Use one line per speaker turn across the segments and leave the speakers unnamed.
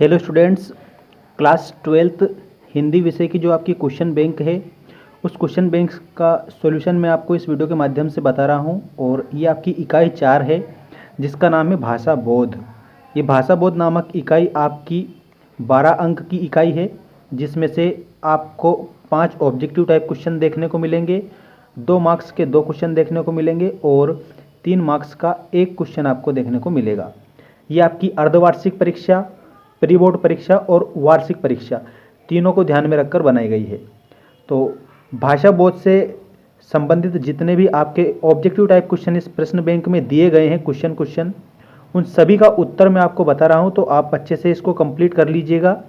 Hello students, class 12th Hindi विषय की जो आपकी क्वेश्चन बैंक है उस क्वेश्चन बैंक का सॉल्यूशन मैं आपको इस वीडियो के माध्यम से बता रहा हूं। और ये आपकी इकाई 4 है जिसका नाम है भाषा बोध। ये भाषा बोध नामक इकाई आपकी 12 अंक की इकाई है जिसमें से आपको 5 ऑब्जेक्टिव टाइप क्वेश्चन देखने को मिलेंगे, 2 मार्क्स के 2 क्वेश्चन देखने को मिलेंगे और 3 मार्क्स का 1 क्वेश्चन आपको देखने को मिलेगा। ये आपकी अर्धवार्षिक परीक्षा, प्री बोर्ड परीक्षा और वार्षिक परीक्षा तीनों को ध्यान में रखकर बनाई गई है। तो भाषा बोध से संबंधित जितने भी आपके ऑब्जेक्टिव टाइप क्वेश्चन इस प्रश्न बैंक में दिए गए हैं क्वेश्चन उन सभी का उत्तर मैं आपको बता रहा हूं, तो आप अच्छे से इसको कंप्लीट कर लीजिएगा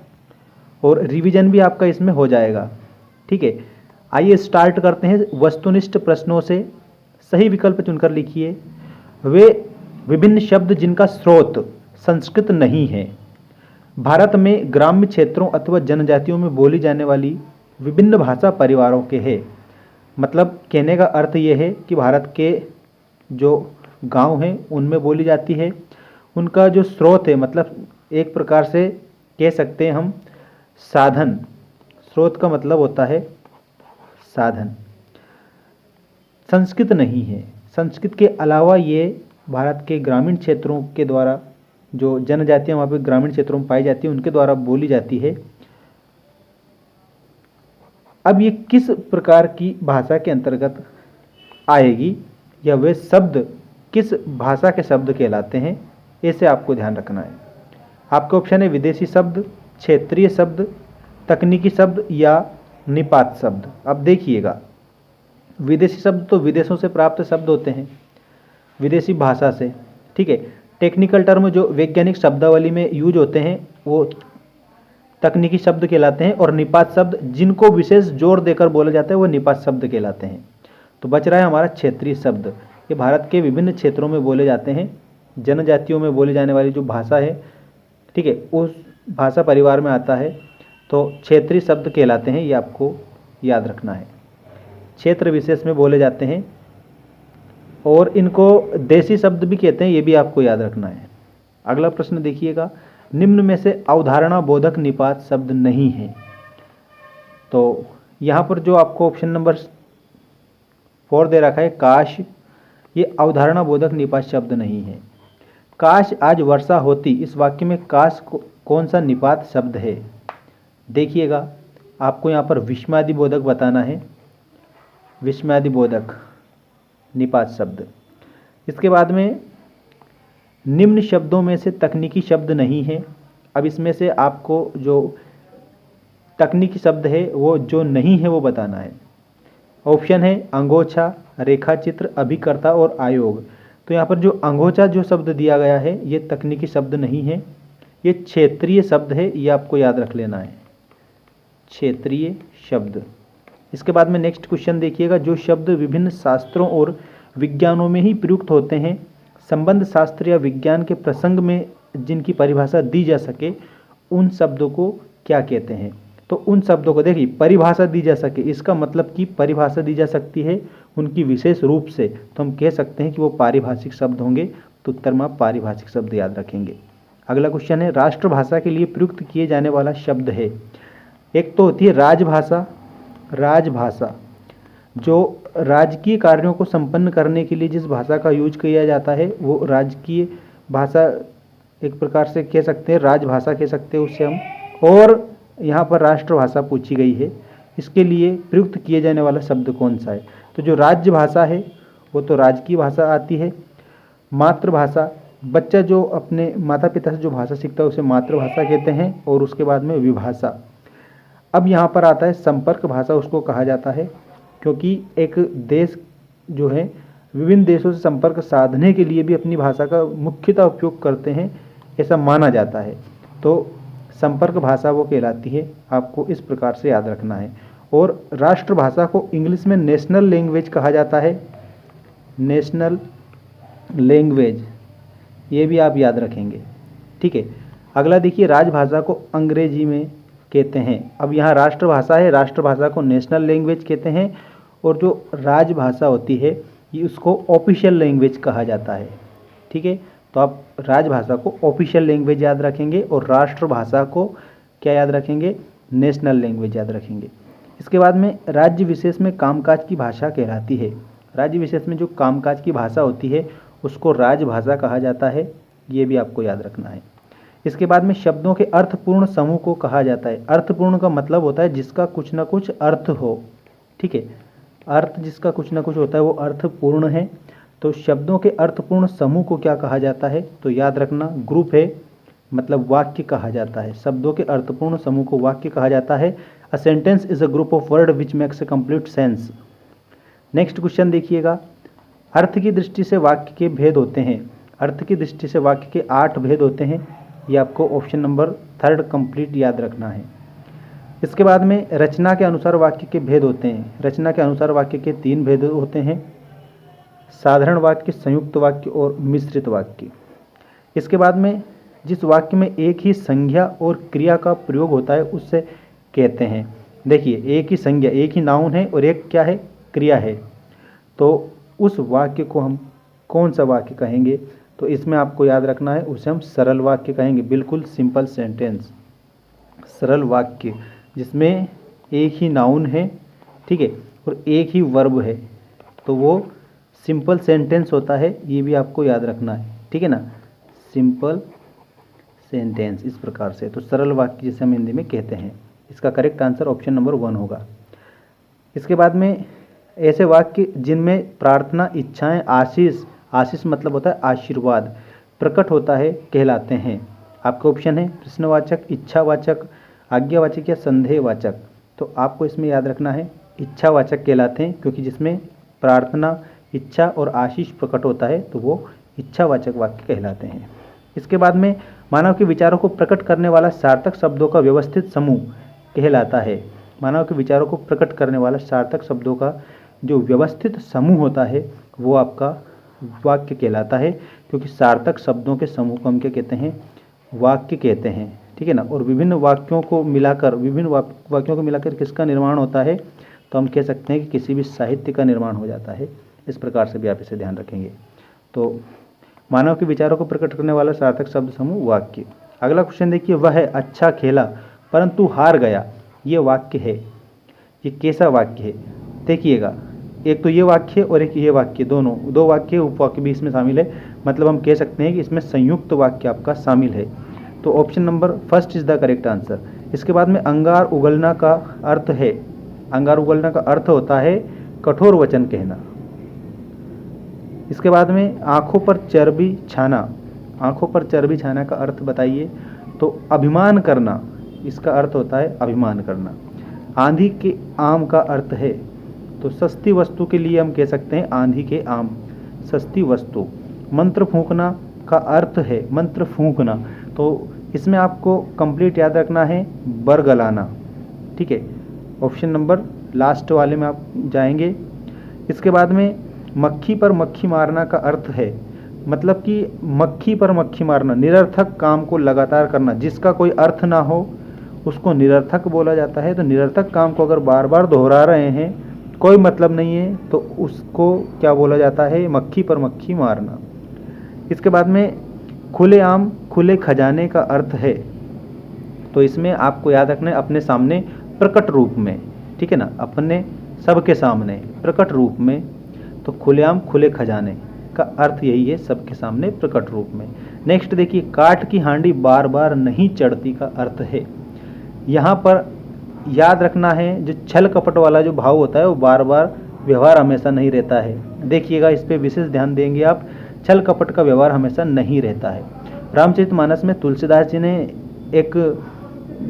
और रिवीजन भी आपका इसमें हो जाएगा। ठीक है, आइए स्टार्ट करते हैं वस्तुनिष्ठ प्रश्नों से। सही विकल्प चुनकर लिखिए। वे विभिन्न शब्द जिनका स्रोत संस्कृत नहीं है भारत में ग्राम्य क्षेत्रों अथवा जनजातियों में बोली जाने वाली विभिन्न भाषा परिवारों के हैं। मतलब कहने का अर्थ ये है कि भारत के जो गांव हैं उनमें बोली जाती है। उनका जो स्रोत है, मतलब एक प्रकार से कह सकते हैं हम साधन, स्रोत का मतलब होता है साधन, संस्कृत नहीं है। संस्कृत के अलावा ये भारत के ग्रामीण क्षेत्रों के द्वारा जो जनजातियां वहाँ पे ग्रामीण क्षेत्रों में पाई जाती है उनके द्वारा बोली जाती है। अब ये किस प्रकार की भाषा के अंतर्गत आएगी या वे शब्द किस भाषा के शब्द कहलाते हैं, ऐसे आपको ध्यान रखना है। आपके ऑप्शन है विदेशी शब्द, क्षेत्रीय शब्द, तकनीकी शब्द या निपात शब्द। अब देखिएगा, विदेशी शब्द तो विदेशों से प्राप्त शब्द होते हैं विदेशी भाषा से। ठीक है, टेक्निकल टर्म जो वैज्ञानिक शब्दावली में यूज होते हैं वो तकनीकी शब्द कहलाते हैं, और निपात शब्द जिनको विशेष जोर देकर बोला जाता है वो निपात शब्द कहलाते हैं। तो बच रहा है हमारा क्षेत्रीय शब्द। ये भारत के विभिन्न क्षेत्रों में बोले जाते हैं, जनजातियों में बोली जाने वाली जो भाषा है, ठीक है, उस भाषा परिवार में आता है, तो क्षेत्रीय शब्द कहलाते हैं। ये आपको याद रखना है, क्षेत्र विशेष में बोले जाते हैं और इनको देशी शब्द भी कहते हैं, ये भी आपको याद रखना है। अगला प्रश्न देखिएगा, निम्न में से अवधारणा बोधक निपात शब्द नहीं है। तो यहाँ पर जो आपको ऑप्शन नंबर 4 दे रखा है काश, ये अवधारणा बोधक निपात शब्द नहीं है। काश आज वर्षा होती, इस वाक्य में काश कौन सा निपात शब्द है? देखिएगा, आपको यहाँ पर विस्मयादि बोधक बताना है, विस्मयादि बोधक निपात शब्द। इसके बाद में निम्न शब्दों में से तकनीकी शब्द नहीं है। अब इसमें से आपको जो तकनीकी शब्द है वो जो नहीं है वो बताना है। ऑप्शन है अंगोछा, रेखाचित्र, अभिकर्ता और आयोग। तो यहाँ पर जो अंगोछा जो शब्द दिया गया है ये तकनीकी शब्द नहीं है, ये क्षेत्रीय शब्द है, ये आपको याद रख लेना है, क्षेत्रीय शब्द। इसके बाद में नेक्स्ट क्वेश्चन देखिएगा, जो शब्द विभिन्न शास्त्रों और विज्ञानों में ही प्रयुक्त होते हैं, संबंध शास्त्र या विज्ञान के प्रसंग में जिनकी परिभाषा दी जा सके, उन शब्दों को क्या कहते हैं? तो उन शब्दों को देखिए, परिभाषा दी जा सके, इसका मतलब कि परिभाषा दी जा सकती है उनकी विशेष रूप से, तो हम कह सकते हैं कि वो पारिभाषिक शब्द होंगे। तो उत्तर में आप पारिभाषिक शब्द याद रखेंगे। अगला क्वेश्चन है, राष्ट्रभाषा के लिए प्रयुक्त किए जाने वाला शब्द है। एक तो होती है राजभाषा। राजभाषा जो राजकीय कार्यों को संपन्न करने के लिए जिस भाषा का यूज किया जाता है वो राजकीय भाषा, एक प्रकार से कह सकते हैं राजभाषा कह सकते हैं उससे हम। और यहाँ पर राष्ट्रभाषा पूछी गई है, इसके लिए प्रयुक्त किए जाने वाला शब्द कौन सा है? तो जो राज्य भाषा है वो तो राजकीय भाषा आती है। मातृभाषा, बच्चा जो अपने माता पिता से जो भाषा सीखता है उसे मातृभाषा कहते हैं। और उसके बाद में विभाषा। अब यहाँ पर आता है संपर्क भाषा, उसको कहा जाता है क्योंकि एक देश जो है विभिन्न देशों से संपर्क साधने के लिए भी अपनी भाषा का मुख्यतः उपयोग करते हैं, ऐसा माना जाता है। तो संपर्क भाषा वो कहलाती है, आपको इस प्रकार से याद रखना है। और राष्ट्रभाषा को इंग्लिश में नेशनल लैंग्वेज कहा जाता है, नेशनल लैंग्वेज, ये भी आप याद रखेंगे। ठीक है, अगला देखिए, राजभाषा को अंग्रेजी में कहते हैं। अब यहाँ राष्ट्रभाषा है, राष्ट्रभाषा को नेशनल लैंग्वेज कहते हैं, और जो राजभाषा होती है ये उसको ऑफिशियल लैंग्वेज कहा जाता है। ठीक है, तो आप राजभाषा को ऑफिशियल लैंग्वेज याद रखेंगे और राष्ट्रभाषा को क्या याद रखेंगे, नेशनल लैंग्वेज याद रखेंगे। इसके बाद में राज्य विशेष में कामकाज की भाषा कहलाती है। राज्य विशेष में जो कामकाज की भाषा होती है उसको राजभाषा कहा जाता है, ये भी आपको याद रखना है। इसके बाद में शब्दों के अर्थपूर्ण समूह को कहा जाता है। अर्थपूर्ण का मतलब होता है जिसका कुछ ना कुछ अर्थ हो, ठीक है, अर्थ जिसका कुछ ना कुछ होता है वो अर्थपूर्ण है। तो शब्दों के अर्थपूर्ण समूह को क्या कहा जाता है, तो याद रखना ग्रुप है, मतलब वाक्य कहा जाता है। शब्दों के अर्थपूर्ण समूह को वाक्य कहा जाता है। A sentence is a group of word which makes a complete sense. Next question देखिएगा, अर्थ की दृष्टि से वाक्य के भेद होते हैं। अर्थ की दृष्टि से वाक्य के 8 भेद होते हैं, ये आपको ऑप्शन नंबर 3 कंप्लीट याद रखना है। इसके बाद में रचना के अनुसार वाक्य के भेद होते हैं। रचना के अनुसार वाक्य के 3 भेद होते हैं, साधारण वाक्य, संयुक्त वाक्य और मिश्रित वाक्य। इसके बाद में जिस वाक्य में एक ही संज्ञा और क्रिया का प्रयोग होता है उससे कहते हैं, देखिए एक ही संज्ञा, एक ही नाउन है और एक क्या है, क्रिया है, तो उस वाक्य को हम कौन सा वाक्य कहेंगे, तो इसमें आपको याद रखना है उसे हम सरल वाक्य कहेंगे। बिल्कुल सिंपल सेंटेंस, सरल वाक्य जिसमें एक ही नाउन है, ठीक है, और एक ही वर्ब है, तो वो सिंपल सेंटेंस होता है, ये भी आपको याद रखना है, ठीक है ना, सिंपल सेंटेंस इस प्रकार से। तो सरल वाक्य जिसे हम हिंदी में कहते हैं, इसका करेक्ट आंसर ऑप्शन नंबर 1 होगा। इसके बाद में ऐसे वाक्य जिनमें प्रार्थना, इच्छाएं, आशीष, आशीष मतलब होता है आशीर्वाद, प्रकट होता है कहलाते हैं। आपका ऑप्शन है प्रश्नवाचक, इच्छावाचक, आज्ञावाचक या संदेहवाचक। तो आपको इसमें याद रखना है इच्छावाचक कहलाते हैं, क्योंकि जिसमें प्रार्थना, इच्छा और आशीष प्रकट होता है तो वो इच्छावाचक वाक्य कहलाते हैं। इसके बाद में मानव के विचारों को प्रकट करने वाला सार्थक शब्दों का व्यवस्थित समूह कहलाता है। मानव के विचारों को प्रकट करने वाला सार्थक शब्दों का जो व्यवस्थित समूह होता है वो आपका वाक्य कहलाता है, क्योंकि सार्थक शब्दों के समूह को हम क्या कहते हैं, वाक्य कहते हैं, ठीक है ना। और विभिन्न वाक्यों को मिलाकर किसका निर्माण होता है, तो हम कह सकते हैं कि किसी भी साहित्य का निर्माण हो जाता है। इस प्रकार से भी आप इसे ध्यान रखेंगे। तो मानव के विचारों को प्रकट करने वाला सार्थक शब्द समूह वाक्य। अगला क्वेश्चन देखिए, वह अच्छा खेला परंतु हार गया, ये वाक्य है, ये कैसा वाक्य है, देखिएगा। एक तो ये वाक्य और एक ये वाक्य, दोनों दो वाक्य उपवाक्य भी इसमें शामिल है, मतलब हम कह सकते हैं कि इसमें संयुक्त वाक्य आपका शामिल है। तो option number 1 is the correct answer. इसके बाद में अंगार उगलना का अर्थ है, अंगार उगलना का अर्थ होता है कठोर वचन कहना। इसके बाद में आंखों पर चर्बी छाना, आंखों पर चर्बी छाना का अर्थ बताइए, तो अभिमान करना, इसका अर्थ होता है अभिमान करना। आंधी के आम का अर्थ है, तो सस्ती वस्तु के लिए हम कह सकते हैं आंधी के आम, सस्ती वस्तु। मंत्र फूंकना का अर्थ है मंत्र फूंकना, तो इसमें आपको कंप्लीट याद रखना है बरगलाना, ठीक है। ऑप्शन नंबर लास्ट वाले में आप जाएंगे। इसके बाद में मक्खी पर मक्खी मारना का अर्थ है, मतलब कि मक्खी पर मक्खी मारना, निरर्थक काम को लगातार करना, जिसका कोई अर्थ ना हो उसको निरर्थक बोला जाता है। तो निरर्थक काम को अगर बार बार दोहरा रहे हैं, कोई मतलब नहीं है, तो उसको क्या बोला जाता है, मक्खी पर मक्खी मारना। इसके बाद में खुलेआम खुले खजाने का अर्थ है, तो इसमें आपको याद रखना है अपने सामने प्रकट रूप में, ठीक है ना, अपने सबके सामने प्रकट रूप में। तो खुलेआम खुले खजाने का अर्थ यही है, सबके सामने प्रकट रूप में। नेक्स्ट देखिए, काठ की हांडी बार बार नहीं चढ़ती का अर्थ है, यहाँ पर याद रखना है जो छल कपट वाला जो भाव होता है वो बार बार व्यवहार हमेशा नहीं रहता है। देखिएगा, इस पे विशेष ध्यान देंगे आप, छल कपट का व्यवहार हमेशा नहीं रहता है। रामचरितमानस में तुलसीदास जी ने एक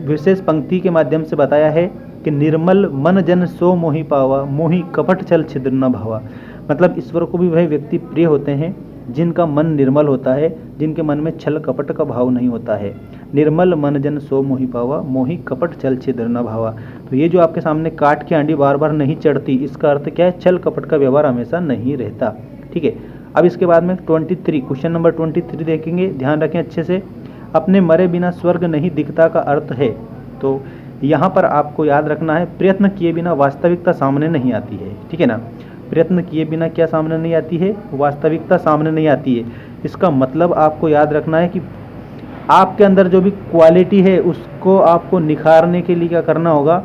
विशेष पंक्ति के माध्यम से बताया है कि निर्मल मन जन सो मोहि पावा, मोहि कपट छल छिद्र न भावा। मतलब ईश्वर को भी वह व्यक्ति प्रिय होते हैं जिनका मन निर्मल होता है, जिनके मन में छल कपट का भाव नहीं होता है। निर्मल मन जन सो मोहि पावा, मोहि कपट छल छिद्र न भावा। तो ये जो आपके सामने काठ की हांडी बार बार नहीं चढ़ती, इसका अर्थ क्या है, छल कपट का व्यवहार हमेशा नहीं रहता, ठीक है। अब इसके बाद में 23 क्वेश्चन नंबर 23 देखेंगे, ध्यान रखें अच्छे से। अपने मरे बिना स्वर्ग नहीं दिखता का अर्थ है, तो यहाँ पर आपको याद रखना है प्रयत्न किए बिना वास्तविकता सामने नहीं आती है, ठीक है ना। प्रयत्न किए बिना क्या सामने नहीं आती है, वास्तविकता सामने नहीं आती है। इसका मतलब आपको याद रखना है कि आपके अंदर जो भी क्वालिटी है उसको आपको निखारने के लिए क्या करना होगा,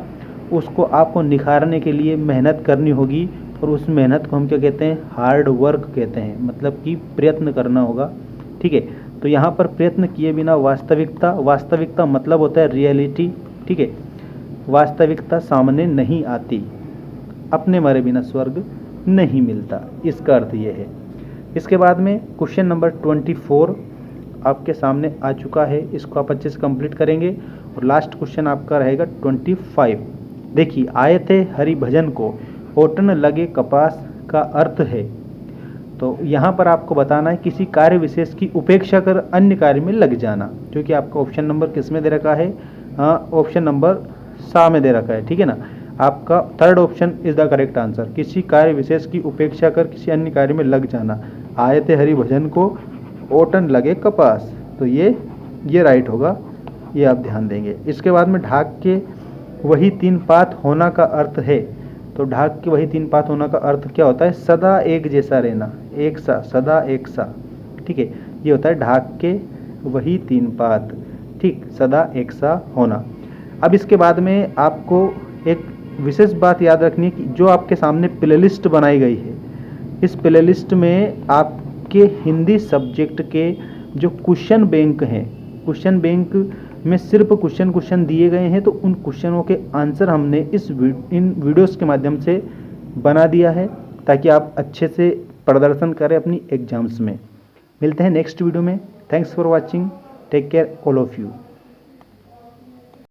उसको आपको निखारने के लिए मेहनत करनी होगी। और उस मेहनत को हम क्या कहते हैं, हार्ड वर्क कहते हैं, मतलब कि प्रयत्न करना होगा। ठीक है, तो यहाँ पर प्रयत्न किए बिना वास्तविकता मतलब होता है रियलिटी। ठीक है, वास्तविकता सामने नहीं आती, अपने मरे बिना स्वर्ग नहीं मिलता, इसका अर्थ ये है। इसके बाद में क्वेश्चन नंबर 24 आपके सामने आ चुका है, इसको आप अच्छे से कंप्लीट करेंगे। और लास्ट क्वेश्चन आपका रहेगा 25। देखिए, आए थे हरि भजन को, ओटन लगे कपास का अर्थ है। तो यहाँ पर आपको बताना है किसी कार्य विशेष की उपेक्षा कर अन्य कार्य में लग जाना, क्योंकि आपका ऑप्शन नंबर किस में दे रखा है, ऑप्शन नंबर सा में दे रखा है। ठीक है ना, आपका third option is the correct answer, किसी कार्य विशेष की उपेक्षा कर किसी अन्य कार्य में लग जाना। आए थे हरि भजन को, ओटन लगे कपास, तो ये राइट होगा, ये आप ध्यान देंगे। इसके बाद में ढाक के वही तीन पात होना का अर्थ है। तो ढाक के वही तीन पात होना का अर्थ क्या होता है, सदा एक जैसा रहना, एक सा, सदा एक सा। ठीक है, ये होता है ढाक के वही तीन पात, ठीक, सदा एक सा होना। अब इसके बाद में आपको एक विशेष बात याद रखनी है कि जो आपके सामने प्लेलिस्ट बनाई गई है, इस प्लेलिस्ट में आपके हिंदी सब्जेक्ट के जो क्वेश्चन बैंक हैं, क्वेश्चन बैंक में सिर्फ क्वेश्चन दिए गए हैं। तो उन क्वेश्चनों के आंसर हमने इन वीडियोस के माध्यम से बना दिया है, ताकि आप अच्छे से प्रदर्शन करें अपनी एग्जाम्स में। मिलते हैं नेक्स्ट वीडियो में। Thanks for watching, take care all of you.